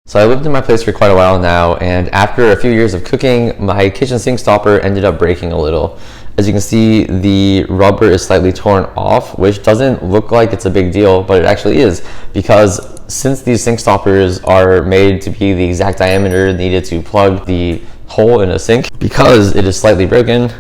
So I lived in my place for quite a while now, and after a few years of cooking, my kitchen sink stopper ended up breaking a little. As you can see, the rubber is slightly torn off, which doesn't look like it's a big deal, but it actually is, because since these sink stoppers are made to be the exact diameter needed to plug the hole in a sink, because it is slightly broken,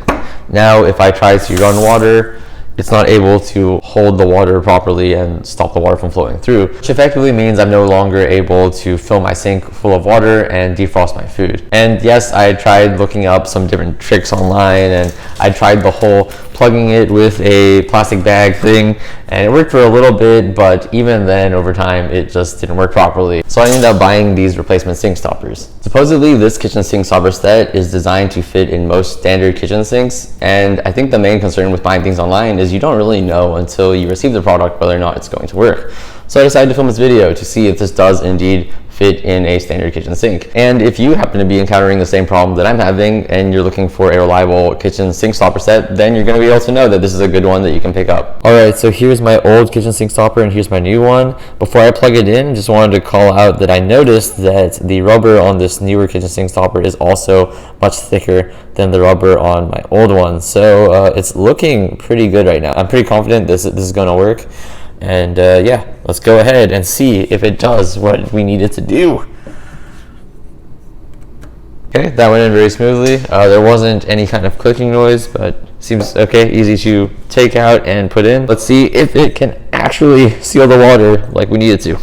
now if I try to run water, it's not able to hold the water properly and stop the water from flowing through, which effectively means I'm no longer able to fill my sink full of water and defrost my food. And yes, I tried looking up some different tricks online, and I tried the whole plugging it with a plastic bag thing, and it worked for a little bit, but even then over time it just didn't work properly. So I ended up buying these replacement sink stoppers. Supposedly this kitchen sink stopper set is designed to fit in most standard kitchen sinks, and I think the main concern with buying things online is you don't really know until you receive the product whether or not it's going to work. So I decided to film this video to see if this does indeed fit in a standard kitchen sink. And if you happen to be encountering the same problem that I'm having and you're looking for a reliable kitchen sink stopper set, then you're going to be able to know that this is a good one that you can pick up. Alright, so here's my old kitchen sink stopper and here's my new one. Before I plug it in, just wanted to call out that I noticed that the rubber on this newer kitchen sink stopper is also much thicker than the rubber on my old one. So it's looking pretty good right now. I'm pretty confident this is going to work. And yeah, let's go ahead and see if it does what we need it to do. Okay, that went in very smoothly. There wasn't any kind of clicking noise, but seems okay, easy to take out and put in. Let's see if it can actually seal the water like we need it to.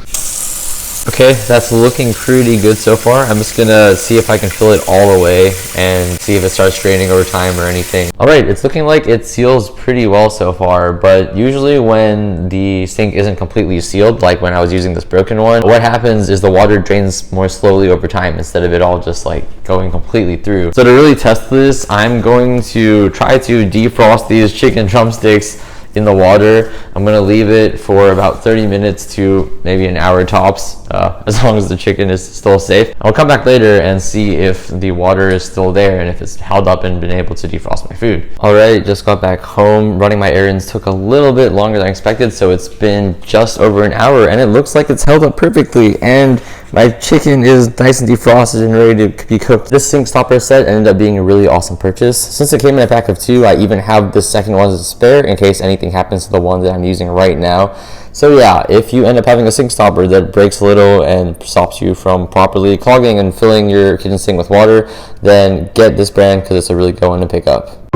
Okay, that's looking pretty good so far. I'm just gonna see if I can fill it all the way and see if it starts straining over time or anything. Alright, it's looking like it seals pretty well so far, but usually when the sink isn't completely sealed, like when I was using this broken one, what happens is the water drains more slowly over time instead of it all just like going completely through. So to really test this, I'm going to try to defrost these chicken drumsticks in the water. I'm gonna leave it for about 30 minutes to maybe an hour tops, as long as the chicken is still safe. I'll come back later and see if the water is still there and if it's held up and been able to defrost my food. Alright, just got back home. Running my errands took a little bit longer than I expected, so it's been just over an hour and it looks like it's held up perfectly, and my chicken is nice and defrosted and ready to be cooked. This sink stopper set ended up being a really awesome purchase. Since it came in a pack of 2, I even have the second one as a spare in case anything happens to the one that I'm using right now. So yeah, if you end up having a sink stopper that breaks a little and stops you from properly clogging and filling your kitchen sink with water, then get this brand because it's a really good one to pick up.